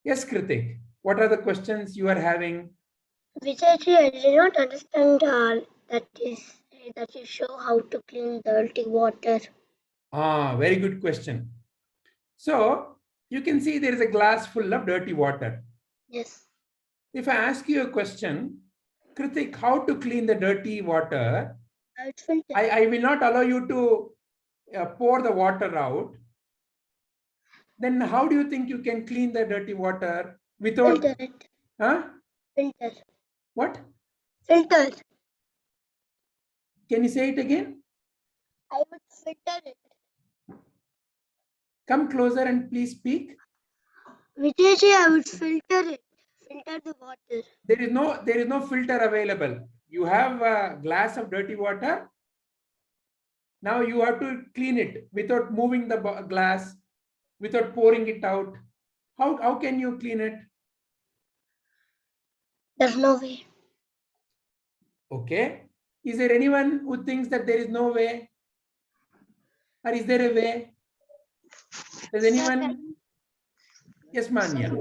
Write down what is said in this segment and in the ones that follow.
Yes, Kritik. What are the questions you are having? Vijayji, I did not understand that you show how to clean dirty water. Very good question. So you can see there is a glass full of dirty water. Yes. If I ask you a question, Kritik, how to clean the dirty water? I would filter. I will not allow you to pour the water out. Then how do you think you can clean the dirty water without? Filter it. Huh? Filter. What? Filter. Can you say it again? I would filter it. Come closer and please speak. Vijayji, I would filter it. Filter the water. There is no filter available. You have a glass of dirty water. Now you have to clean it without moving the glass, without pouring it out. How can you clean it? There's no way. Okay. Is there anyone who thinks that there is no way? Or is there a way? Does anyone? Yes, Manya.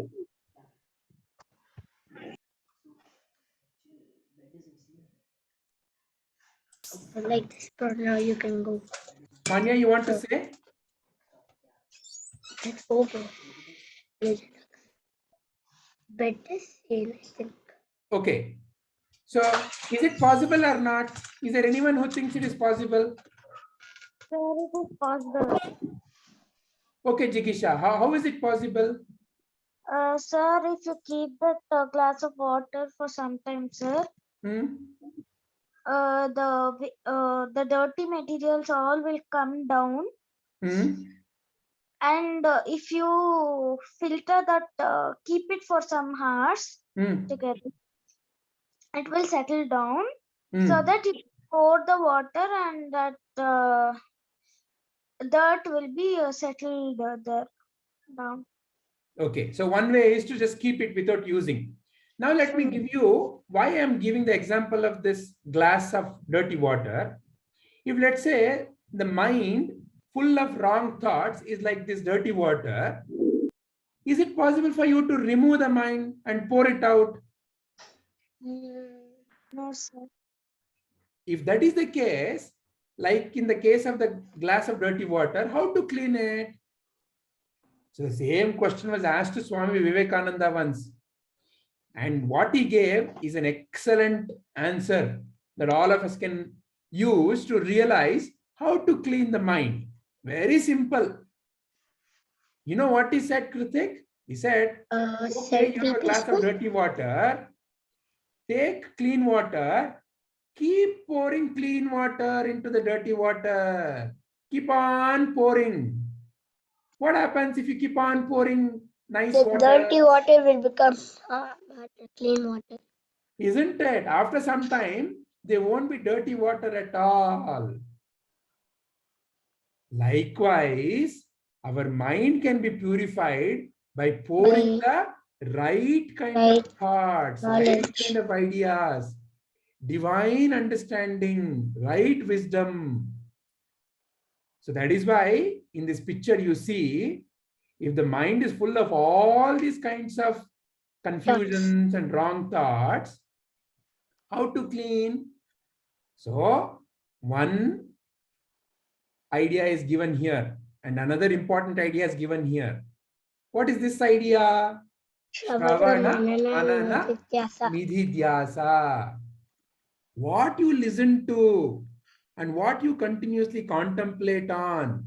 Like this, but now you can go. Manya, you want to say? It's over. Better say, I think. Okay. So, is it possible or not? Is there anyone who thinks it is possible? Sir, it is possible. Okay, Jigisha, how is it possible? Sir, if you keep that glass of water for some time, sir, the dirty materials all will come down. And if you filter that, keep it for some hours together, it will settle down so that you pour the water and that dirt will be settled there down. Okay, so one way is to just keep it without using. Now let me give you why I am giving the example of this glass of dirty water. If let's say the mind full of wrong thoughts is like this dirty water, is it possible for you to remove the mind and pour it out? No, sir. If that is the case, like in the case of the glass of dirty water, how to clean it? So the same question was asked to Swami Vivekananda once. And what he gave is an excellent answer that all of us can use to realize how to clean the mind. Very simple. You know what he said, Kritik? He said, okay, you have a glass of dirty water. Take clean water. Keep pouring clean water into the dirty water. Keep on pouring. What happens if you keep on pouring nice water? The dirty water will become clean water. Isn't it? After some time, there won't be dirty water at all. Likewise, our mind can be purified by pouring the right kind of thoughts, right kind of ideas, divine understanding, right wisdom. So that is why in this picture you see, if the mind is full of all these kinds of confusions and wrong thoughts, how to clean? So one idea is given here and another important idea is given here. What is this idea? Shravana Manana Nidhidyasa. What you listen to and what you continuously contemplate on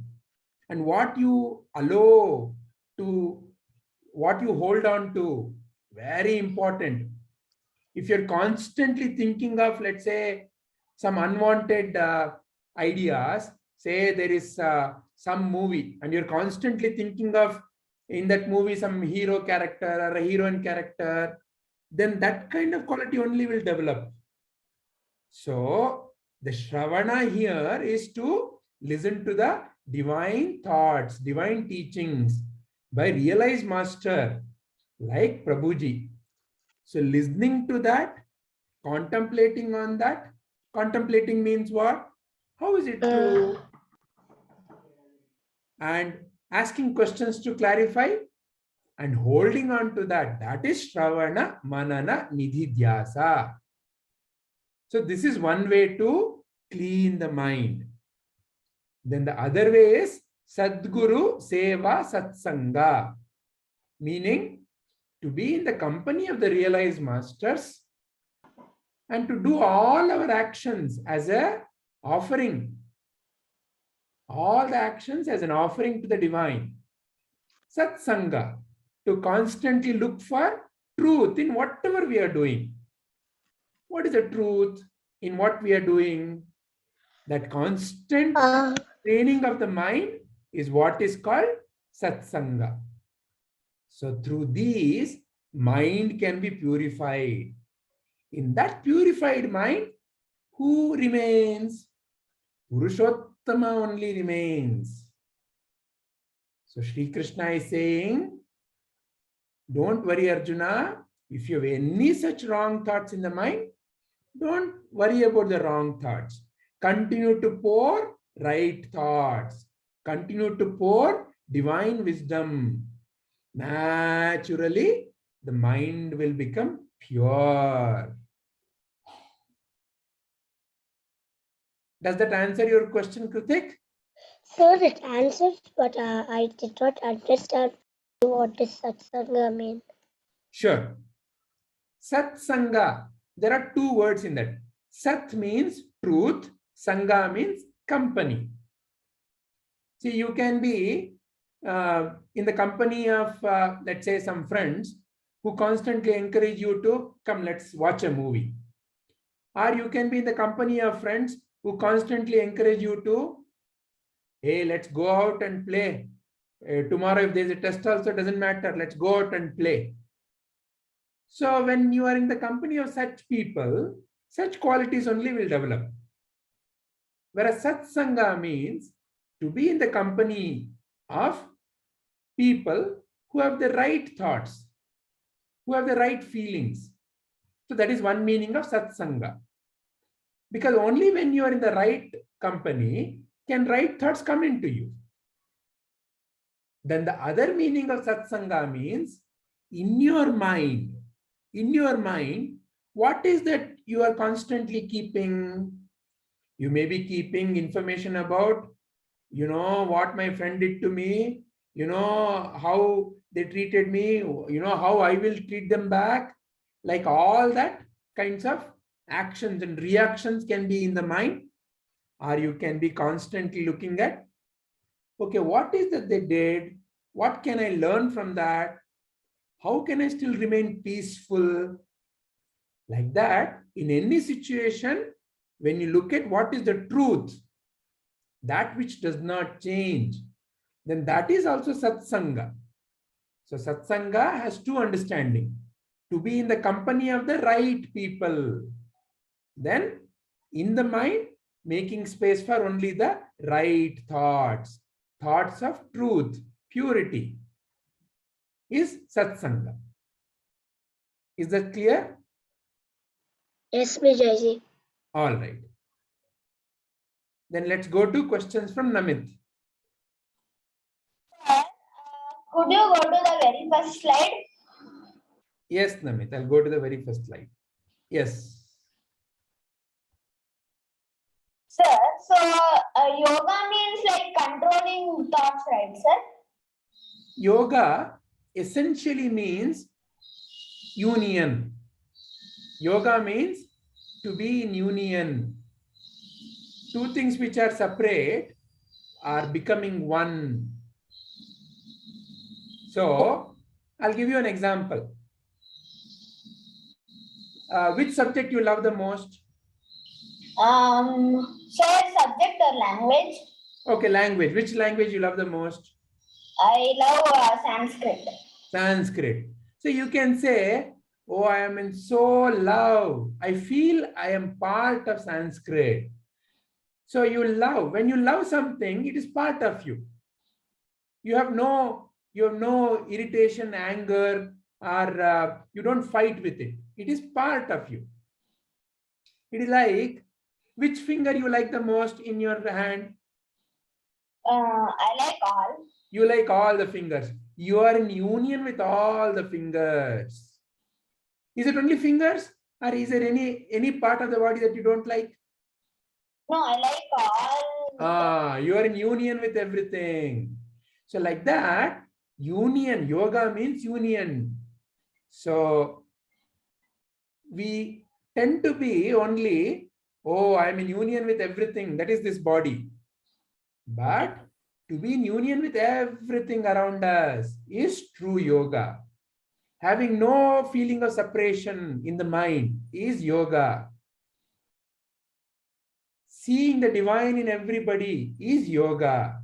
and what you allow to, what you hold on to, very important. If you're constantly thinking of, let's say, some unwanted ideas, say there is some movie and you're constantly thinking of in that movie some hero character or a heroine character, then that kind of quality only will develop. So the Shravana here is to listen to the divine thoughts, divine teachings by realized master like Prabhuji. So listening to that, contemplating on that. Contemplating means what? How is it true? And asking questions to clarify. and holding on to that, that is Shravana, Manana, Nididhyasa. So this is one way to clean the mind. Then the other way is Sadguru Seva Satsanga, meaning to be in the company of the realized masters and to do all our actions as a offering. All the actions as an offering to the divine. Satsanga, to constantly look for truth in whatever we are doing. What is the truth in what we are doing? That constant training of the mind is what is called satsanga. So through these, mind can be purified. In that purified mind, who remains? Purushottama only remains. So Shri Krishna is saying, don't worry, Arjuna. If you have any such wrong thoughts in the mind, don't worry about the wrong thoughts. Continue to pour right thoughts. Continue to pour divine wisdom. Naturally, the mind will become pure. Does that answer your question, Kritik? Sir, it answers, but I did not understand what does satsanga mean. Sure. Satsanga, there are two words in that. Sat means truth, sangha means company. See, you can be in the company of, let's say, some friends who constantly encourage you to come, let's watch a movie. Or you can be in the company of friends who constantly encourage you to, hey, let's go out and play. Tomorrow, if there's a test also, doesn't matter. Let's go out and play. So when you are in the company of such people, such qualities only will develop. Whereas satsanga means to be in the company of people who have the right thoughts, who have the right feelings. So that is one meaning of satsanga. Because only when you are in the right company can right thoughts come into you. Then the other meaning of satsanga means in your mind, what is that you are constantly keeping? You may be keeping information about, what my friend did to me, how they treated me, how I will treat them back. Like all that kinds of actions and reactions can be in the mind, or you can be constantly looking at, okay, what is that they did? What can I learn from that? How can I still remain peaceful? Like that, in any situation, when you look at what is the truth, that which does not change, then that is also satsanga. So satsanga has two understandings. To be in the company of the right people. Then in the mind, making space for only the right thoughts. Thoughts of truth, purity is satsanga. Is that clear? Yes, Vijayji. All right. Then let's go to questions from Namit. Could you go to the very first slide? Yes, Namit, I'll go to the very first slide. Yes. Sir, so yoga means like controlling thoughts, right, sir? Yoga essentially means union. Yoga means to be in union. Two things which are separate are becoming one. So, I'll give you an example. Which subject you love the most? Sir, subject or language? Okay, language. Which language you love the most? I love Sanskrit. Sanskrit. So you can say, oh, I am in so love. I feel I am part of Sanskrit. So you love. When you love something, it is part of you. You have no irritation, anger, or you don't fight with it. It is part of you. It is like, which finger you like the most in your hand? I like all. You like all the fingers. You are in union with all the fingers. Is it only fingers, or is there any part of the body that you don't like? No, I like all. You are in union with everything. So like that, union, yoga means union. So we tend to be only, oh, I'm in union with everything. That is this body. But to be in union with everything around us is true yoga. Having no feeling of separation in the mind is yoga. Seeing the divine in everybody is yoga.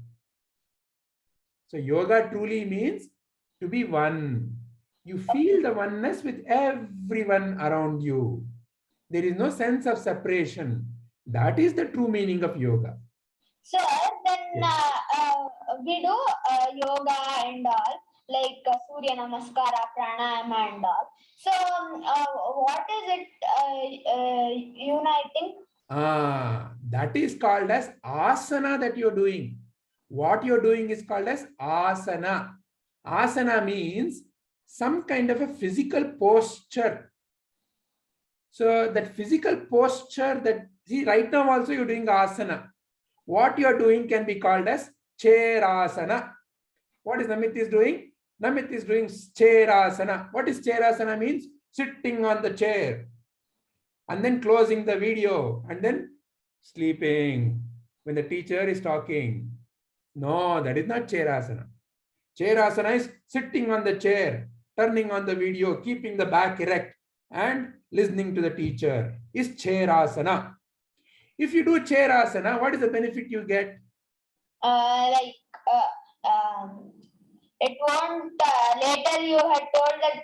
So yoga truly means to be one. You feel the oneness with everyone around you. There is no sense of separation. That is the true meaning of yoga. Sir, then we do yoga and all, like Surya Namaskara, Pranayama and all. So what is it uniting? That is called as asana that you're doing. What you're doing is called as asana. Asana means some kind of a physical posture. So that physical posture that, see, right now also you're doing asana. What you're doing can be called as Chairasana. What is Namit is doing? Namit is doing Chairasana. What is Chairasana means? Sitting on the chair and then closing the video and then sleeping when the teacher is talking. No, that is not Chairasana. Chairasana is sitting on the chair, turning on the video, keeping the back erect and listening to the teacher is Chairasana. If you do Chairasana, what is the benefit you get? It won't, later you had told that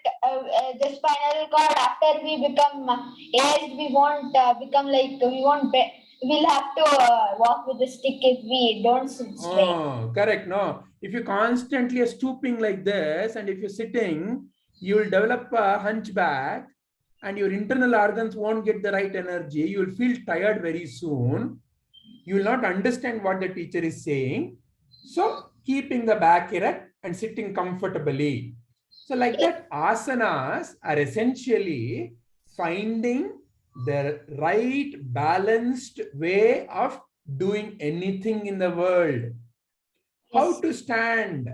the spinal cord, after we become aged, we won't become like, we'll have to walk with a stick if we don't sit straight. Oh, correct. No, if you constantly are stooping like this and if you're sitting, you will develop a hunchback and your internal organs won't get the right energy. You will feel tired very soon. You will not understand what the teacher is saying. So keeping the back erect and sitting comfortably. So like that, asanas are essentially finding the right balanced way of doing anything in the world. Yes. How to stand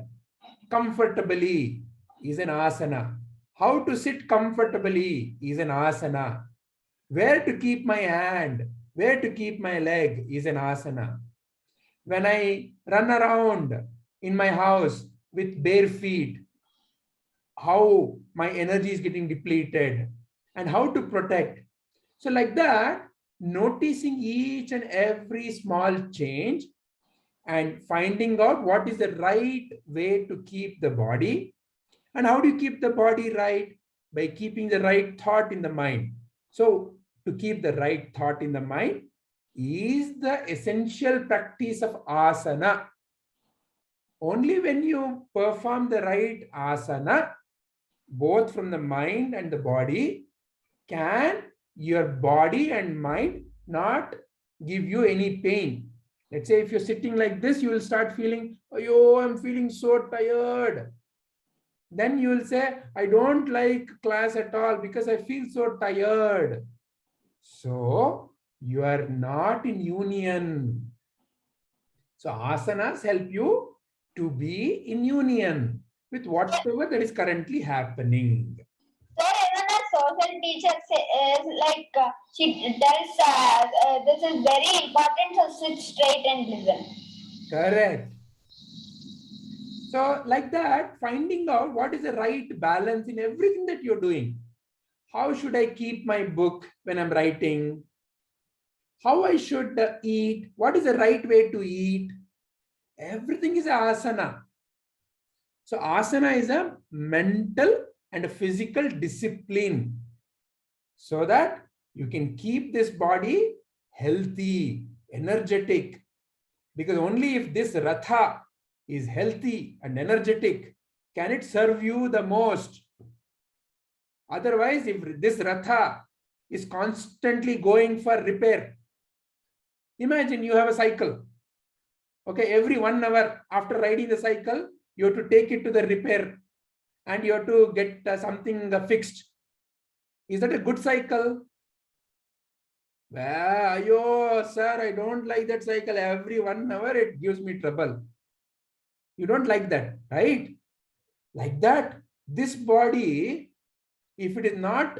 comfortably is an asana. How to sit comfortably is an asana. Where to keep my hand, where to keep my leg is an asana. When I run around in my house with bare feet, how my energy is getting depleted and how to protect. So like that, noticing each and every small change and finding out what is the right way to keep the body. And how do you keep the body right? By keeping the right thought in the mind. So to keep the right thought in the mind is the essential practice of asana. Only when you perform the right asana, both from the mind and the body, can your body and mind not give you any pain. Let's say if you're sitting like this, you will start feeling, oh, I'm feeling so tired. Then you will say, I don't like class at all because I feel so tired. So you are not in union. So asanas help you to be in union with whatever that is currently happening. So even a social teacher is like, she tells this is very important, so sit straight and listen. Correct. So like that, finding out what is the right balance in everything that you're doing. How should I keep my book when I'm writing? How I should eat? What is the right way to eat? Everything is asana. So asana is a mental and a physical discipline so that you can keep this body healthy, energetic. Because only if this ratha is healthy and energetic, can it serve you the most. Otherwise, if this ratha is constantly going for repair, imagine you have a cycle. Okay, every 1 hour after riding the cycle, you have to take it to the repair and you have to get something fixed. Is that a good cycle? Well, yo, sir, I don't like that cycle. Every 1 hour it gives me trouble. You don't like that, right? Like that, this body, if it is not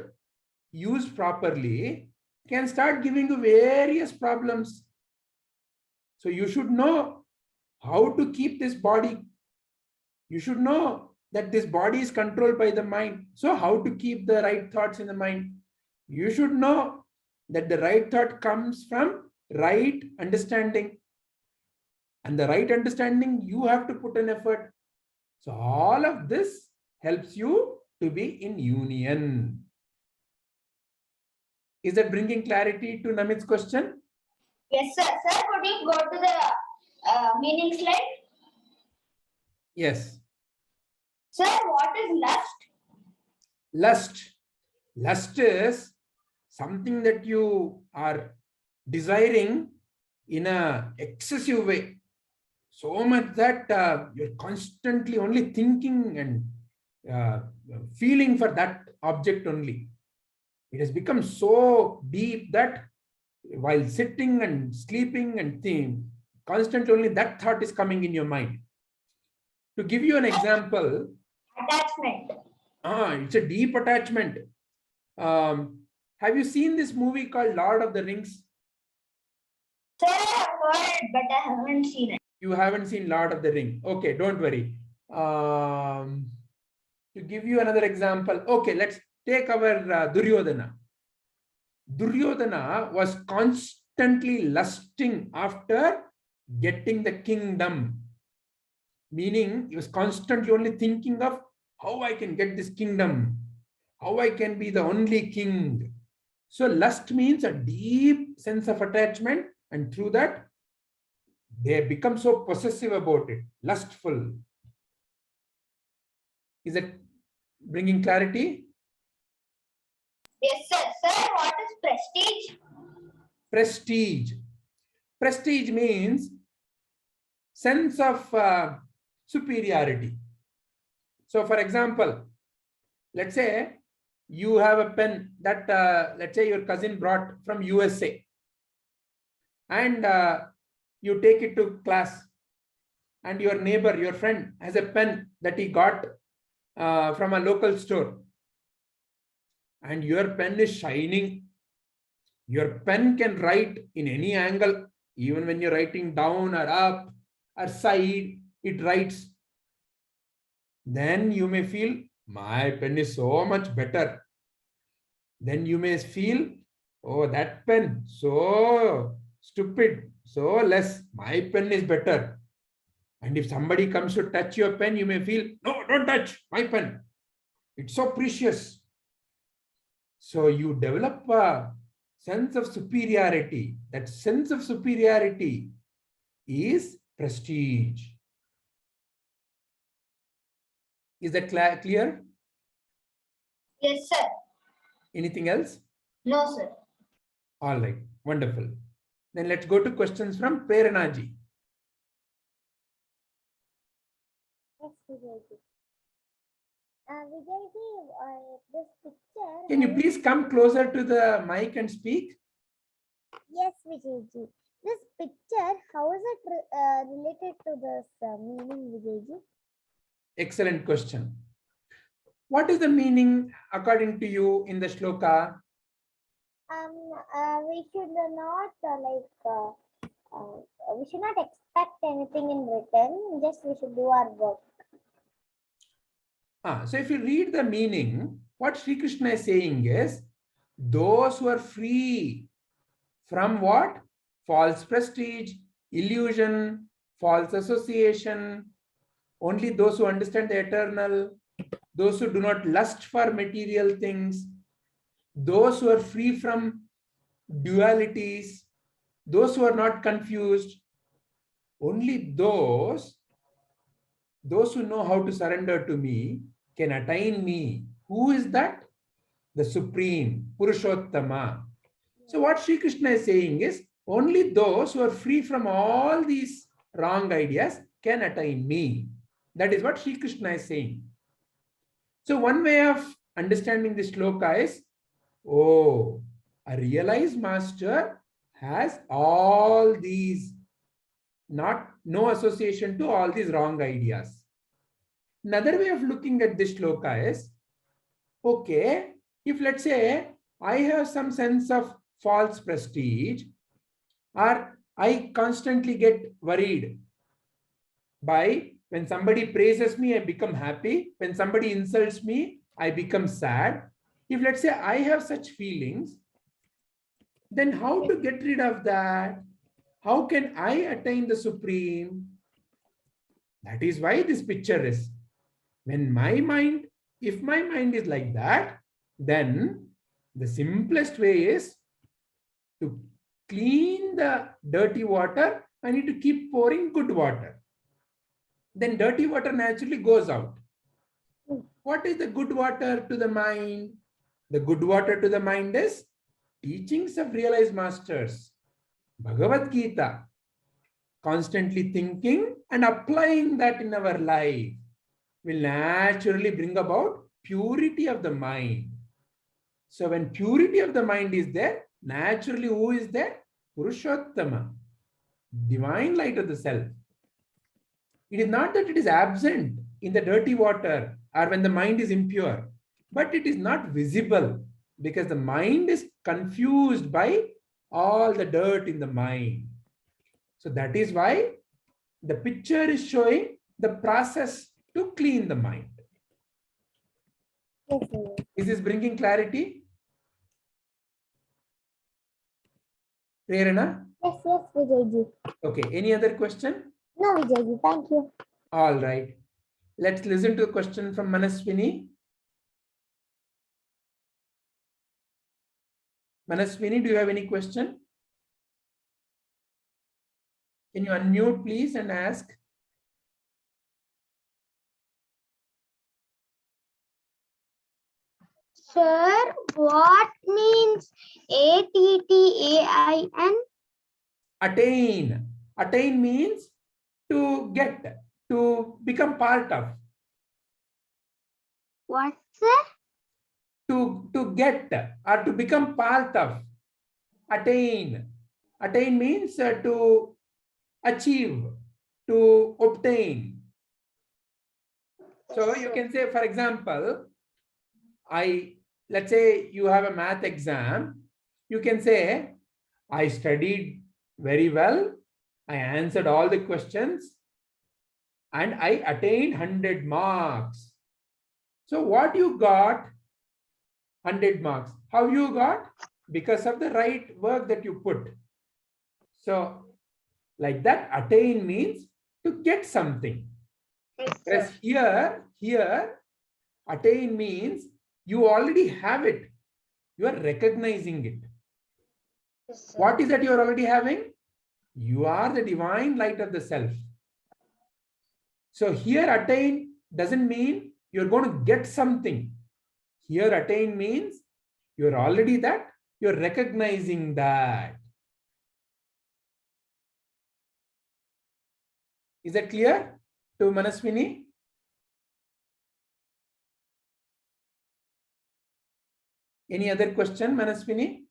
used properly, can start giving you various problems. So you should know how to keep this body. You should know that this body is controlled by the mind. So how to keep the right thoughts in the mind? You should know that the right thought comes from right understanding. And the right understanding, you have to put an effort. So all of this helps you to be in union. Is that bringing clarity to Namit's question? Yes, sir. Sir, could you go to the meaning slide? Yes. Sir, what is lust? Lust. Lust is something that you are desiring in an excessive way. So much that you're constantly only thinking and feeling for that object only. It has become so deep that while sitting and sleeping and thinking, constantly only that thought is coming in your mind. To give you an example, Attachment. it's a deep attachment. Have you seen this movie called Lord of the Rings? Sir, I have heard, but I haven't seen it. You haven't seen Lord of the Ring. Okay, don't worry. To give you another example, okay, let's take our Duryodhana. Duryodhana was constantly lusting after getting the kingdom. Meaning, he was constantly only thinking of how I can get this kingdom, how I can be the only king. So lust means a deep sense of attachment, and through that, they become so possessive about it, lustful. Is it bringing clarity? Yes, sir. Sir, what is prestige? Prestige. Prestige means sense of superiority. So, for example, let's say you have a pen that, let's say your cousin brought from USA, and you take it to class, and your neighbor, your friend has a pen that he got from a local store, and your pen is shining. Your pen can write in any angle, even when you're writing down or up or side, it writes. Then you may feel, my pen is so much better. Then you may feel, oh, that pen, so stupid, so less, my pen is better. And if somebody comes to touch your pen, you may feel, no, don't touch my pen. It's so precious. So you develop a sense of superiority. That sense of superiority is prestige. Is that clear? Yes, sir. Anything else? No, sir. All right, wonderful. Then let's go to questions from Preranaji. Yes, Vijayji. Vijayji, this picture. Can you please come closer to the mic and speak? Yes, Vijayji. This picture, how is it related to this meaning, Vijayji? Excellent question. What is the meaning according to you in the shloka? We should not we should not expect anything in return. Just we should do our work. So if you read the meaning, what Sri Krishna is saying is, those who are free from what? False prestige, illusion, false association, only those who understand the eternal, those who do not lust for material things, those who are free from dualities, those who are not confused, only those who know how to surrender to me can attain me. Who is that? The Supreme, Purushottama. So what Sri Krishna is saying is, only those who are free from all these wrong ideas can attain me. That is what Sri Krishna is saying. So one way of understanding this shloka is, oh, a realized master has all these, no association to all these wrong ideas. Another way of looking at this shloka is, okay, if let's say I have some sense of false prestige, or I constantly get worried by when somebody praises me, I become happy. When somebody insults me, I become sad. If let's say I have such feelings, then how to get rid of that? How can I attain the Supreme? That is why this picture is. When my mind, if my mind is like that, then the simplest way is to clean the dirty water. I need to keep pouring good water. Then dirty water naturally goes out. What is the good water to the mind? The good water to the mind is teachings of realized masters, Bhagavadgita, constantly thinking and applying that in our life will naturally bring about purity of the mind. So when purity of the mind is there, naturally who is there? Purushottama, divine light of the self. It is not that it is absent in the dirty water or when the mind is impure, but it is not visible because the mind is confused by all the dirt in the mind. So that is why the picture is showing the process to clean the mind. Yes, sir. Is this bringing clarity? Prerana? Yes, Vijayji. Okay, any other question? No, Vijayji, thank you. All right. Let's listen to a question from Manaswini. Manaswini, do you have any question? Can you unmute, please, and ask? Sir, what means ATTAIN? Attain. Attain means to get, to become part of. What, sir? To get or to become part of. Attain. Attain means to achieve, to obtain. So you can say, for example, let's say you have a math exam. You can say, I studied very well. I answered all the questions and I attained 100 marks. So what you got? 100 marks. How you got? Because of the right work that you put. So like that, attain means to get something. Whereas here, attain means you already have it. You are recognizing it. Yes, sir. What is that you are already having? You are the divine light of the self. So here attain doesn't mean you're going to get something. Here attain means you're already that. You're recognizing that. Is that clear to Manaswini? Any other question, Manaswini?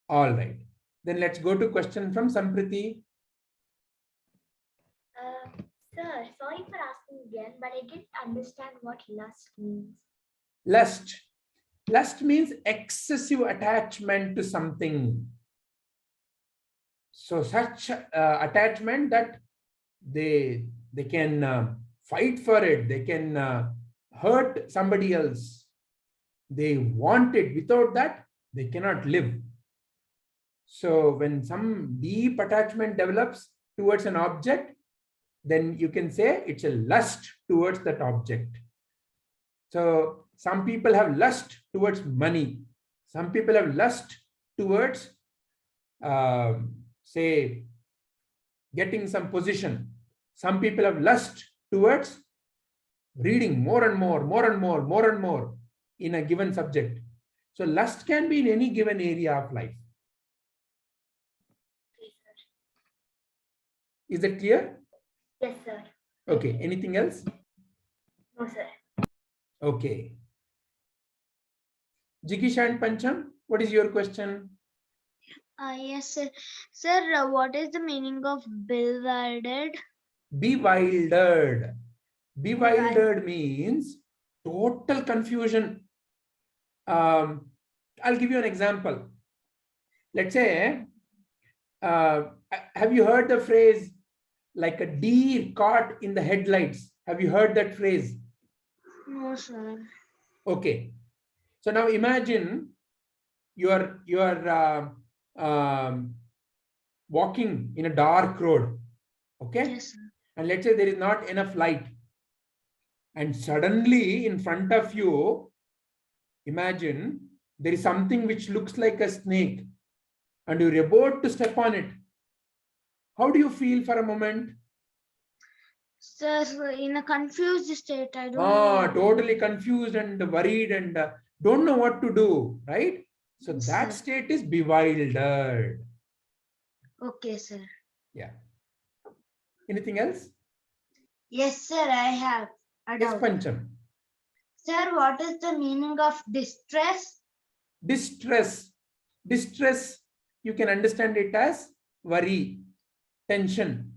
All right. Then let's go to question from Sampriti. Sir, sorry for asking again, but I didn't understand what lust means. Lust. Lust means excessive attachment to something. So such attachment that they can fight for it. They can hurt somebody else. They want it. Without that, they cannot live. So when some deep attachment develops towards an object, then you can say it's a lust towards that object. So some people have lust towards money. Some people have lust towards, say, getting some position. Some people have lust towards reading more and more in a given subject. So lust can be in any given area of life. Is that clear? Yes, sir. Okay, anything else? No, sir. Okay. Jikisha and Pancham, what is your question? Yes, sir. Sir, what is the meaning of bewildered? Bewildered. Bewildered means total confusion. I'll give you an example. Let's say, have you heard the phrase like a deer caught in the headlights? Have you heard that phrase? No, sir. Okay. So now imagine you are walking in a dark road. Okay. Yes, sir. And let's say there is not enough light. And suddenly in front of you, imagine there is something which looks like a snake and you're about to step on it. How do you feel for a moment? Sir, in a confused state, I don't know. Totally confused and worried and don't know what to do, right? So Yes, that sir. state is bewildered. Okay, sir. Yeah. Anything else? Yes, sir, I have a Yes, doubt. Pancham. Sir, what is the meaning of distress? Distress. Distress, you can understand it as worry, tension.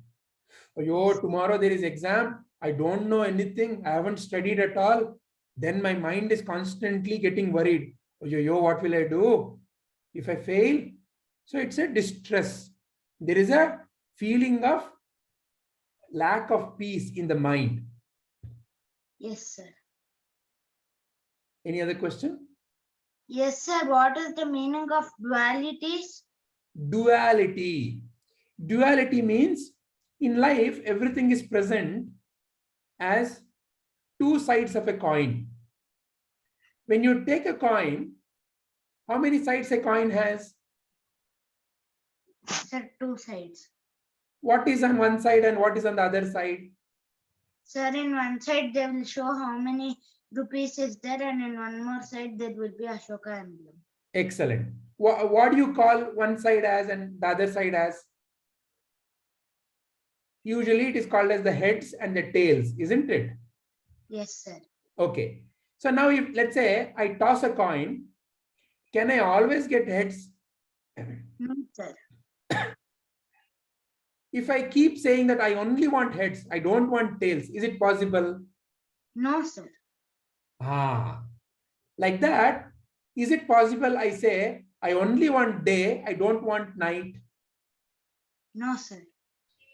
Oh, tomorrow there is exam. I don't know anything. I haven't studied at all. Then my mind is constantly getting worried. Oh, what will I do if I fail? So it's a distress. There is a feeling of lack of peace in the mind. Yes, sir. Any other question? Yes, sir. What is the meaning of dualities? Duality. Duality means in life, everything is present as two sides of a coin. When you take a coin, how many sides a coin has? Sir, two sides. What is on one side and what is on the other side? Sir, in one side they will show how many rupees is there, and in one more side there will be Ashoka emblem. Excellent. What do you call one side as and the other side as? Usually it is called as the heads and the tails, isn't it? Yes, sir. Okay. So now if let's say I toss a coin, can I always get heads? No, sir. If I keep saying that I only want heads, I don't want tails, is it possible? No, sir. Like that, is it possible I say I only want day, I don't want night? No, sir.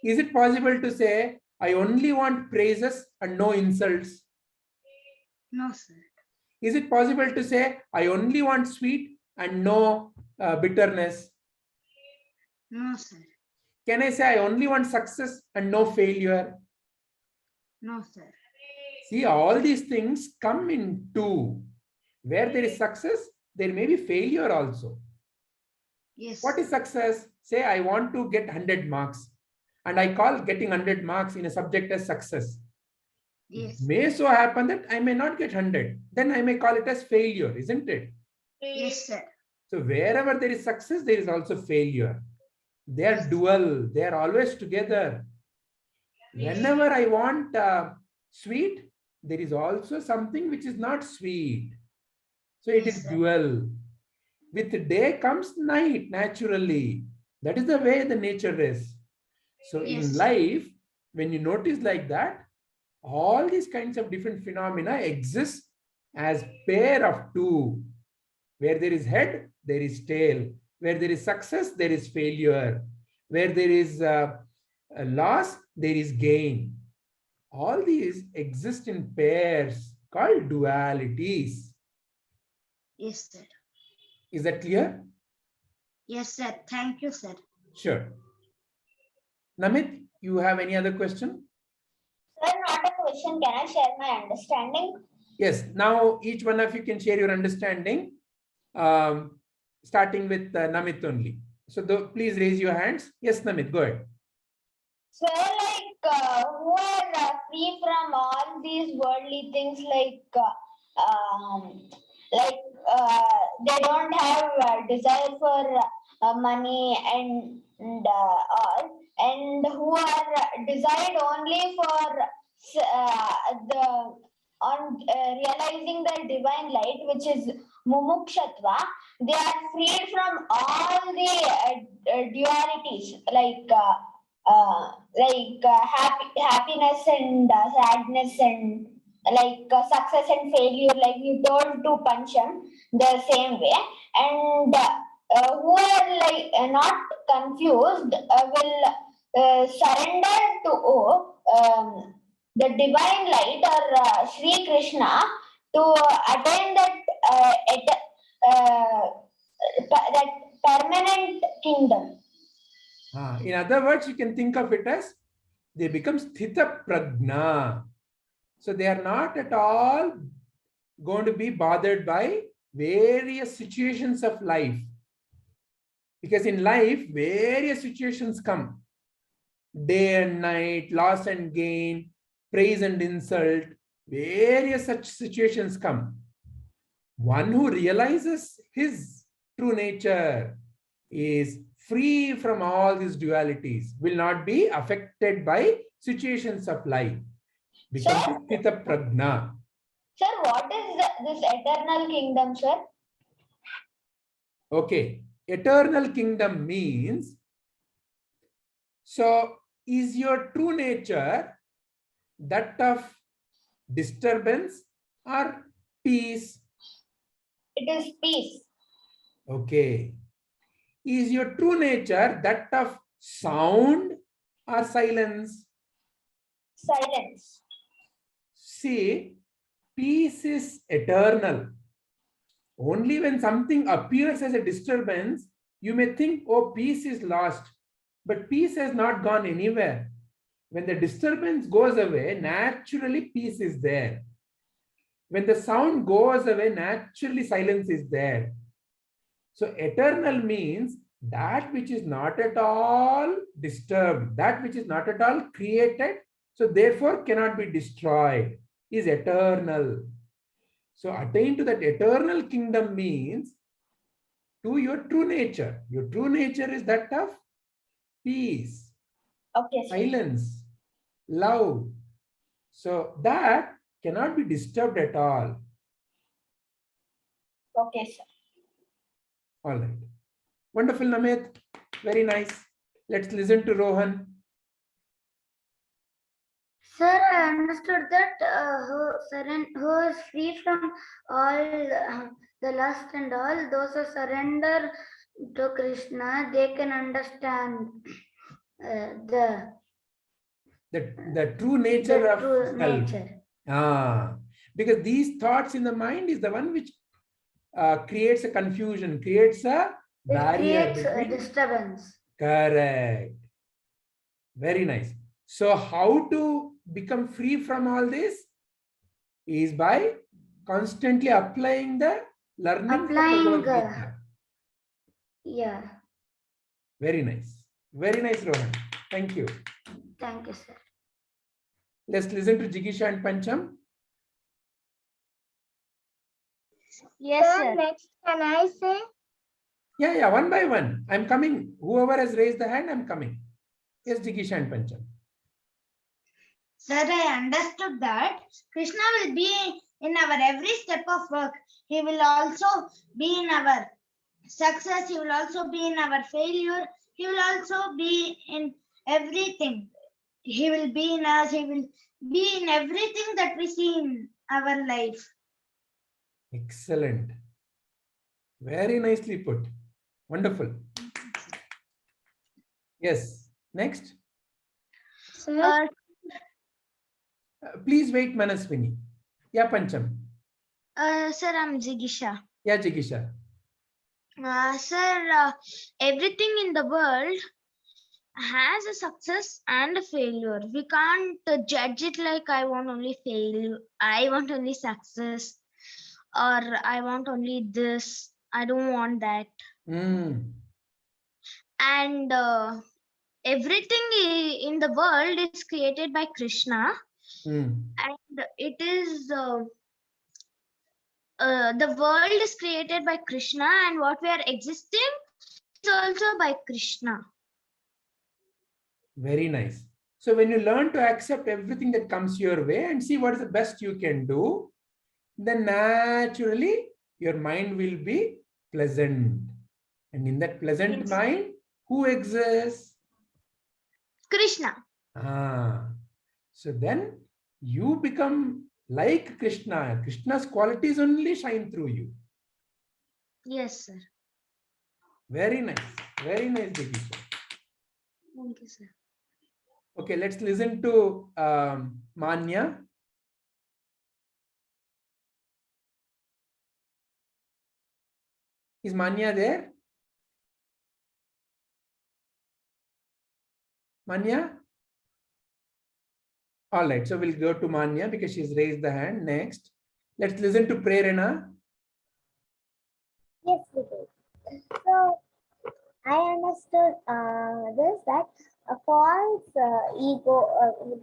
Is it possible to say I only want praises and no insults? No, sir. Is it possible to say I only want sweet and no bitterness? No, sir. Can I say I only want success and no failure? No, sir. See, all these things come in two. Where there is success, there may be failure also. Yes. What is success? Say I want to get 100 marks and I call getting 100 marks in a subject as success. Yes. It may so happen that I may not get 100. Then I may call it as failure, isn't it? Yes, sir. So wherever there is success, there is also failure. They are dual. They are always together. Whenever I want sweet, there is also something which is not sweet. So it is dual. With day comes night naturally. That is the way the nature is. So in life, when you notice like that, all these kinds of different phenomena exist as pair of two. Where there is head, there is tail. Where there is success, there is failure. Where there is a loss, there is gain. All these exist in pairs called dualities. Yes, sir. Is that clear? Yes, sir. Thank you, sir. Sure. Namit, you have any other question? Sir, not a question. Can I share my understanding? Yes. Now each one of you can share your understanding, starting with Namit only. So please raise your hands. Yes, Namit, go ahead. Sir, who are free from all these worldly things, they don't have desire for money and all, and who are desired only for realizing the divine light, which is mumukshatva, they are freed from all the dualities happiness and sadness and success and failure, like you told to Pancham, the same way. And who are not confused will surrender to the divine light or Sri Krishna to attain that permanent kingdom. In other words, you can think of it as they become sthita prajna. So they are not at all going to be bothered by various situations of life. Because in life, various situations come. Day and night, loss and gain, praise and insult, various such situations come. One who realizes his true nature is free from all these dualities, will not be affected by situations of life. Becomes sthita prajna. Sir, what is this eternal kingdom, sir? Okay, eternal kingdom means, so is your true nature that of disturbance or peace? It is peace. Okay. Is your true nature that of sound or silence? Silence. See, peace is eternal. Only when something appears as a disturbance, you may think, oh, peace is lost. But peace has not gone anywhere. When the disturbance goes away, naturally peace is there. When the sound goes away, naturally silence is there. So eternal means that which is not at all disturbed, that which is not at all created, so therefore cannot be destroyed, is eternal. So attain to that eternal kingdom means to your true nature. Your true nature is that of peace, okay, silence, love. So that cannot be disturbed at all. Okay, sir. All right. Wonderful, Namit. Very nice. Let's listen to Rohan. Sir, I understood that who is free from all the lust and all, those who surrender to Krishna, they can understand the true nature of true self. nature. Because these thoughts in the mind is the one which creates a confusion, creates a barrier. It creates a disturbance. Correct. Very nice. So how to become free from all this is by constantly applying the learning. Yeah. Very nice. Very nice, Rohan. Thank you. Thank you, sir. Let's listen to Jigisha and Pancham. Yes, sir. Next, can I say? Yeah, one by one. I'm coming. Whoever has raised the hand, I'm coming. Yes, Jigisha and Pancham. Sir, I understood that Krishna will be in our every step of work. He will also be in our success. He will also be in our failure. He will also be in everything. He will be in us. He will be in everything that we see in our life. Excellent. Very nicely put. Wonderful. Yes. Next. Sir, Please wait, Manaswini. Yeah, Pancham. Sir, I'm Jigisha. Yeah, Jigisha. Sir, everything in the world has a success and a failure. We can't judge it like I want only failure, I want only success, or I want only this. I don't want that. And everything in the world is created by Krishna, and it is the world is created by Krishna, and what we are existing is also by Krishna. Very nice. So when you learn to accept everything that comes your way and see what is the best you can do, then naturally your mind will be pleasant. And in that pleasant mind, who exists? Krishna. So then you become like Krishna. Krishna's qualities only shine through you. Yes, sir. Very nice. Very nice, Digisha. Thank you, sir. Okay, let's listen to Manya. Is Manya there? Manya? All right, so we'll go to Manya because she's raised the hand. Next, let's listen to Prerana. Yes, we do. So I understood this, that a false ego,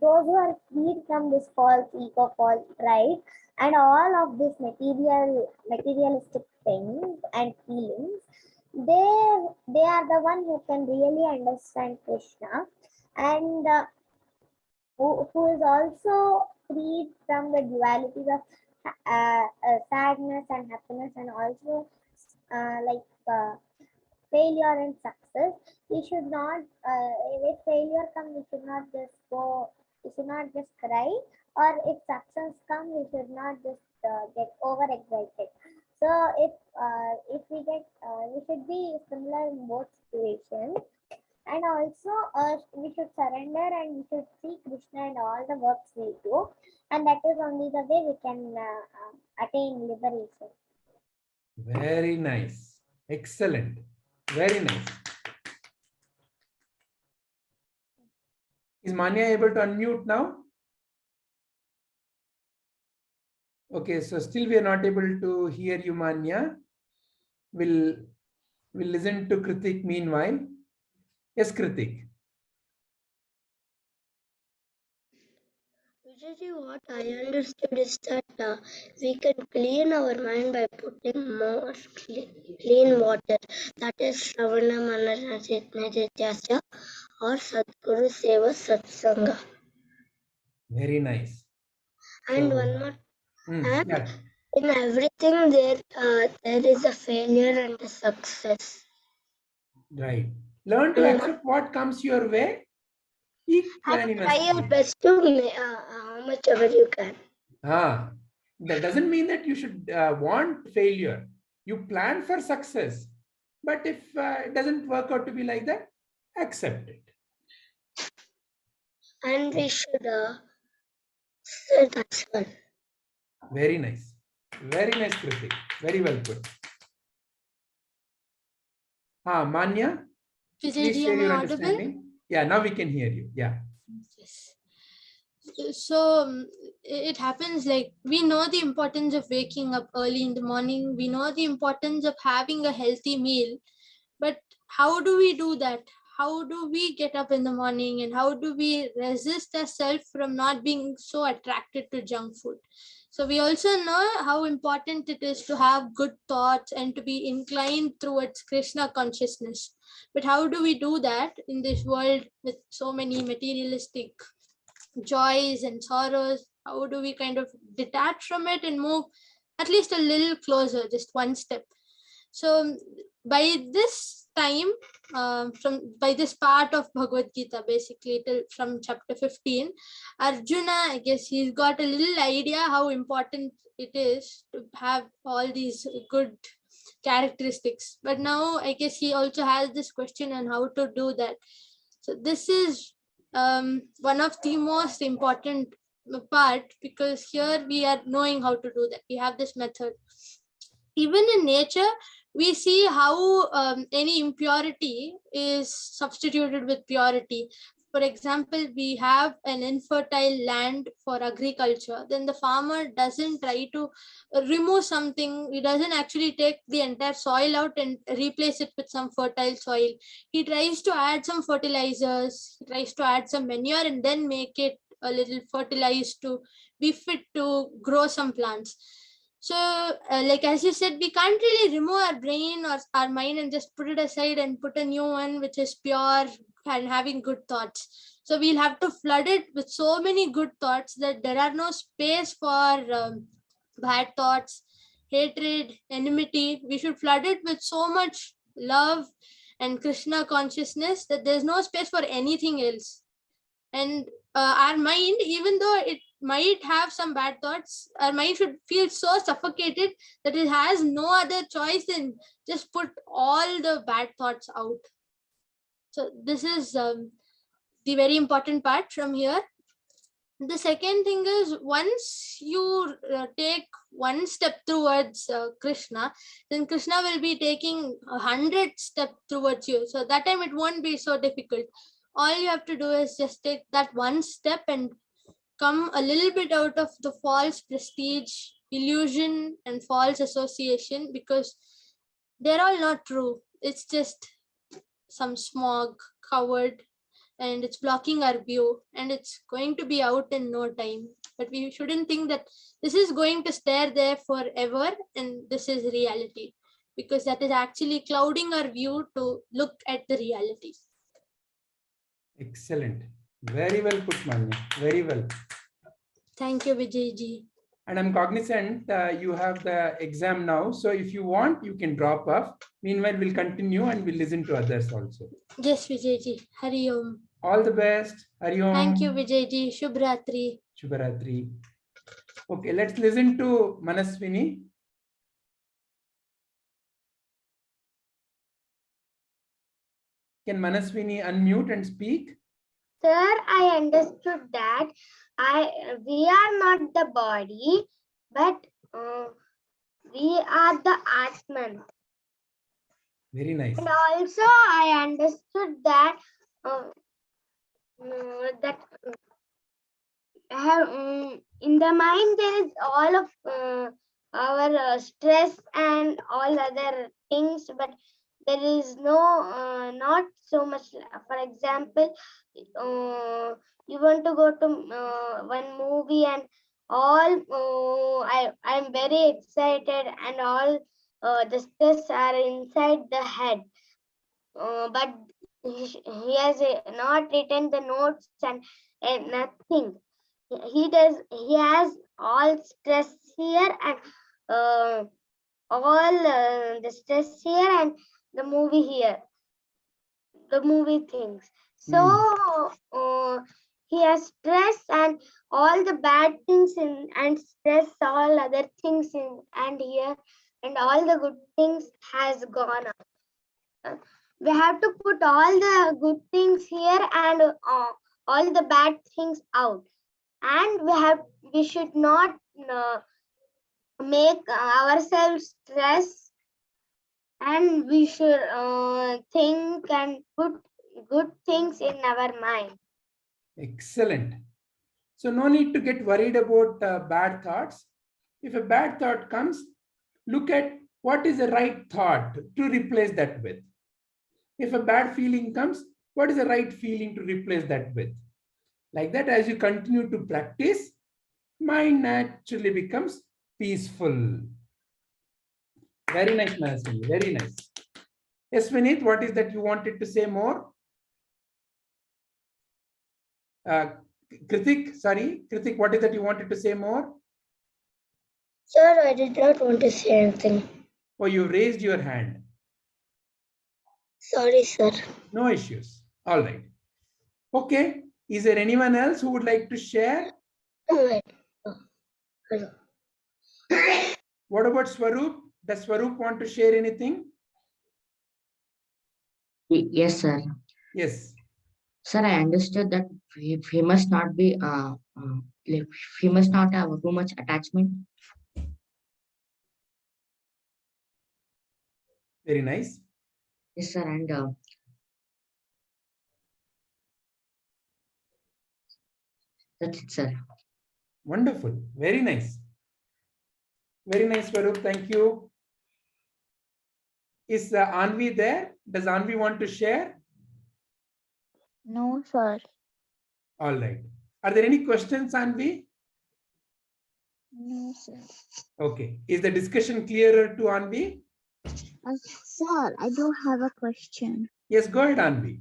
those who are freed from this false ego, false pride, and all of these materialistic things and feelings, they are the one who can really understand Krishna, and who is also freed from the dualities of sadness and happiness, and also failure and success. We should not, if failure comes, we should not just cry, or if success comes, we should not just get overexcited. So if we should be similar in both situations. And also, we should surrender and we should see Krishna in all the works we do. And that is only the way we can attain liberation. Very nice. Excellent. Very nice. Is Manya able to unmute now? Okay, so still we are not able to hear you, Manya. We'll listen to Kritik meanwhile. Yes, Kritik. Vijayji, what I understood is that we can clean our mind by putting more clean water. That is nirmanamohajitasangadosa or Sadguru Seva Satsanga. Very nice. And so, one more. And yeah. in everything there is a failure and a success. Right. Learn to accept what comes your way. And try your best to how much ever you can. That doesn't mean that you should want failure. You plan for success. But if it doesn't work out to be like that, accept it. And we should say that's one. Very nice. Very nice, Kritik. Very well put. Manya, please share your understanding. Yeah, now we can hear you. Yeah. Yes. So it happens like we know the importance of waking up early in the morning. We know the importance of having a healthy meal. But how do we do that? How do we get up in the morning, and how do we resist ourselves from not being so attracted to junk food? So we also know how important it is to have good thoughts and to be inclined towards Krishna consciousness. But how do we do that in this world with so many materialistic joys and sorrows? How do we kind of detach from it and move at least a little closer, just one step? So by this time, by this part of Bhagavadgita, basically from chapter 15, Arjuna, I guess he's got a little idea how important it is to have all these good characteristics. But now I guess he also has this question on how to do that. So this is one of the most important part, because here we are knowing how to do that. We have this method. Even in nature, we see how any impurity is substituted with purity. For example, we have an infertile land for agriculture. Then the farmer doesn't try to remove something. He doesn't actually take the entire soil out and replace it with some fertile soil. He tries to add some fertilizers, he tries to add some manure, and then make it a little fertilized to be fit to grow some plants. So like as you said, we can't really remove our brain or our mind and just put it aside and put a new one which is pure and having good thoughts. So we'll have to flood it with so many good thoughts that there are no space for bad thoughts, hatred, enmity. We should flood it with so much love and Krishna consciousness that there's no space for anything else. And our mind, even though it might have some bad thoughts, our mind should feel so suffocated that it has no other choice than just put all the bad thoughts out. So this is the very important part from here. The second thing is, once you take one step towards Krishna, then Krishna will be taking 100 steps towards you. So that time it won't be so difficult. All you have to do is just take that one step and come a little bit out of the false prestige, illusion, and false association, because they're all not true. It's just some smog covered and it's blocking our view, and it's going to be out in no time. But we shouldn't think that this is going to stay there forever and this is reality, because that is actually clouding our view to look at the reality. Excellent. Very well put, Manya. Very well. Thank you, Vijayji. And I'm cognizant you have the exam now. So if you want, you can drop off. Meanwhile, we'll continue and we'll listen to others also. Yes, Vijayji. Hari Om. All the best. Hari Om. Thank you, Vijayji. Shubhratri. Shubhratri. Okay, let's listen to Manaswini. Can Manaswini unmute and speak? Sir, I understood that we are not the body, but we are the Atman. Very nice. And also, I understood that in the mind there is all of our stress and all other things, but there is no not so much. For example, you want to go to one movie and all I'm very excited and all the stress are inside the head, but he has not written the notes and nothing. He has all stress here and all the stress here and the movie here, the movie things. So he has stress and all the bad things in, and stress all other things in and here, and all the good things has gone up. We have to put all the good things here and all the bad things out, and we should not make ourselves stress, and we should think and put good things in our mind. Excellent. So no need to get worried about bad thoughts. If a bad thought comes, look at what is the right thought to replace that with. If a bad feeling comes, what is the right feeling to replace that with? Like that, as you continue to practice, mind naturally becomes peaceful. Very nice, Manaswini. Very nice. Yes, Vineet, what is that you wanted to say more? Kritik, what is that you wanted to say more? Sir, I did not want to say anything. Oh, you raised your hand. Sorry, sir. No issues. All right. Okay. Is there anyone else who would like to share? Wait. Hello. What about Swaroop? Does Swaroop want to share anything? Yes, sir. Yes. Sir, I understood that we must not be we must not have too much attachment. Very nice. Yes, sir, and that's it, sir. Wonderful. Very nice. Very nice, Swaroop. Thank you. Is Anvi there? Does Anvi want to share? No, sir. All right. Are there any questions, Anvi? No, sir. Okay. Is the discussion clearer to Anvi? Sir, I do have a question. Yes, go ahead, Anvi.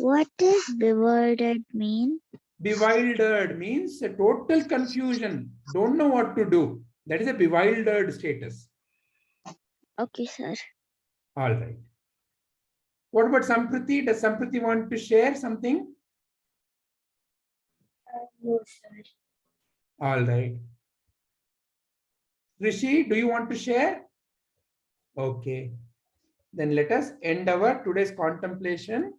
What does bewildered mean? Bewildered means a total confusion. Don't know what to do. That is a bewildered status. Okay, sir. All right. What about Sampriti? Does Sampriti want to share something? No, sir. All right. Rishi, do you want to share? Okay. Then let us end our today's contemplation.